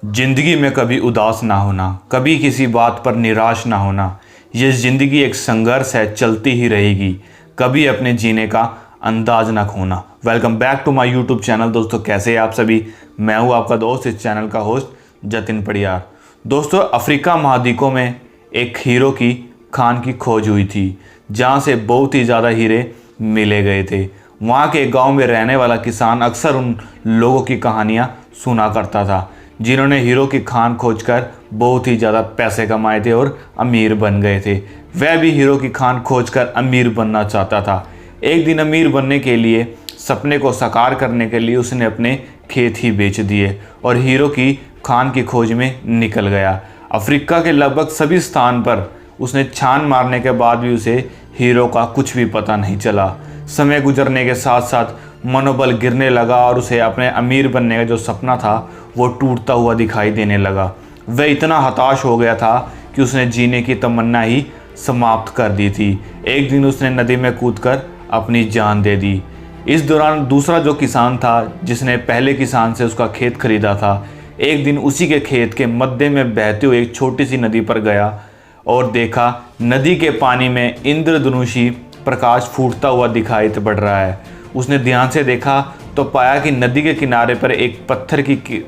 जिंदगी में कभी उदास ना होना, कभी किसी बात पर निराश ना होना। ये ज़िंदगी एक संघर्ष है, चलती ही रहेगी। कभी अपने जीने का अंदाज ना खोना। Welcome back to my YouTube channel. दोस्तों, कैसे हैं आप सभी? मैं हूं आपका दोस्त, इस चैनल का होस्ट जतिन पड़ियार। दोस्तों, अफ्रीका महाद्वीपों में एक हीरो की खान की खोज हुई थी, जहां से बहुत ही ज़्यादा हीरे मिले गए थे। वहाँ के गांव में रहने वाला किसान अक्सर उन लोगों की कहानियाँ सुना करता था जिन्होंने हीरो की खान खोजकर बहुत ही ज़्यादा पैसे कमाए थे और अमीर बन गए थे। वह भी हीरो की खान खोजकर अमीर बनना चाहता था। एक दिन अमीर बनने के लिए, सपने को साकार करने के लिए उसने अपने खेत ही बेच दिए और हीरो की खान की खोज में निकल गया। अफ्रीका के लगभग सभी स्थान पर उसने छान मारने के बाद भी उसे हीरो का कुछ भी पता नहीं चला। समय गुजरने के साथ साथ मनोबल गिरने लगा और उसे अपने अमीर बनने का जो सपना था वो टूटता हुआ दिखाई देने लगा। वह इतना हताश हो गया था कि उसने जीने की तमन्ना ही समाप्त कर दी थी। एक दिन उसने नदी में कूदकर अपनी जान दे दी। इस दौरान दूसरा जो किसान था, जिसने पहले किसान से उसका खेत खरीदा था, एक दिन उसी के खेत के मध्य में बहते हुए एक छोटी सी नदी पर गया और देखा नदी के पानी में इंद्रधनुषी प्रकाश फूटता हुआ दिखाई पड़ रहा है। उसने ध्यान से देखा तो पाया कि नदी के किनारे पर एक पत्थर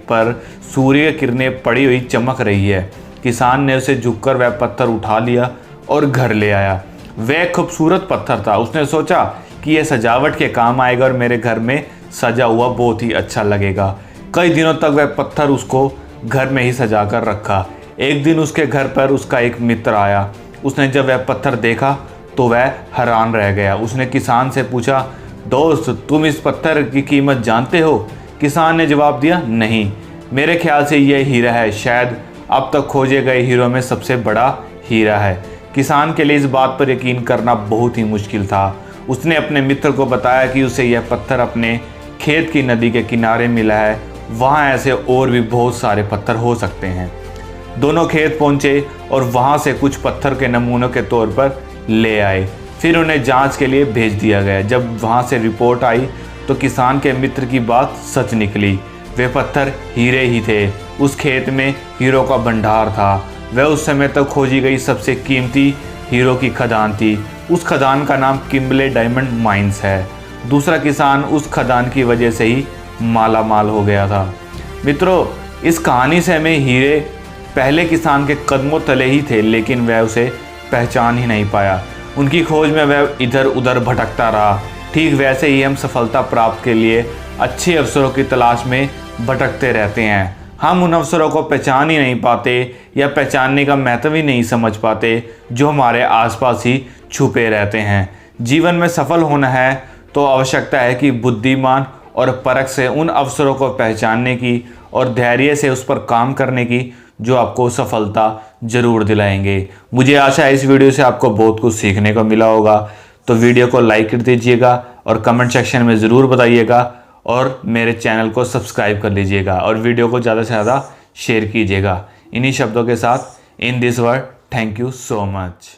पर सूर्य की किरणें पड़ी हुई चमक रही है। किसान ने उसे झुककर वह पत्थर उठा लिया और घर ले आया। वह खूबसूरत पत्थर था। उसने सोचा कि यह सजावट के काम आएगा और मेरे घर में सजा हुआ बहुत ही अच्छा लगेगा। कई दिनों तक वह पत्थर उसको घर में ही सजा कर रखा। एक दिन उसके घर पर उसका एक मित्र आया। उसने जब वह पत्थर देखा तो वह हैरान रह गया। उसने किसान से पूछा, दोस्त, तुम इस पत्थर की कीमत जानते हो? किसान ने जवाब दिया, नहीं, मेरे ख्याल से यह हीरा है, शायद अब तक खोजे गए हीरो में सबसे बड़ा हीरा है। किसान के लिए इस बात पर यकीन करना बहुत ही मुश्किल था। उसने अपने मित्र को बताया कि उसे यह पत्थर अपने खेत की नदी के किनारे मिला है। वहाँ ऐसे और भी बहुत सारे पत्थर हो सकते हैं। दोनों खेत पहुँचे और वहाँ से कुछ पत्थर के नमूनों के तौर पर ले आए। फिर उन्हें जांच के लिए भेज दिया गया। जब वहां से रिपोर्ट आई तो किसान के मित्र की बात सच निकली। वे पत्थर हीरे ही थे। उस खेत में हीरो का भंडार था। वह उस समय तक खोजी गई सबसे कीमती हीरो की खदान थी। उस खदान का नाम किम्बले डायमंड माइंस है। दूसरा किसान उस खदान की वजह से ही माला माल हो गया था। मित्रों, इस कहानी से हमें हीरे पहले किसान के कदमों तले ही थे, लेकिन वह उसे पहचान ही नहीं पाया। उनकी खोज में वह इधर उधर भटकता रहा। ठीक वैसे ही हम सफलता प्राप्त के लिए अच्छे अवसरों की तलाश में भटकते रहते हैं। हम उन अवसरों को पहचान ही नहीं पाते या पहचानने का महत्व ही नहीं समझ पाते जो हमारे आसपास ही छुपे रहते हैं। जीवन में सफल होना है तो आवश्यकता है कि बुद्धिमान और परख से उन अवसरों को पहचानने की और धैर्य से उस पर काम करने की, जो आपको सफलता ज़रूर दिलाएंगे। मुझे आशा है इस वीडियो से आपको बहुत कुछ सीखने को मिला होगा। तो वीडियो को लाइक कर दीजिएगा और कमेंट सेक्शन में ज़रूर बताइएगा और मेरे चैनल को सब्सक्राइब कर लीजिएगा और वीडियो को ज़्यादा से ज़्यादा शेयर कीजिएगा। इन्हीं शब्दों के साथ, in this word, thank you so much.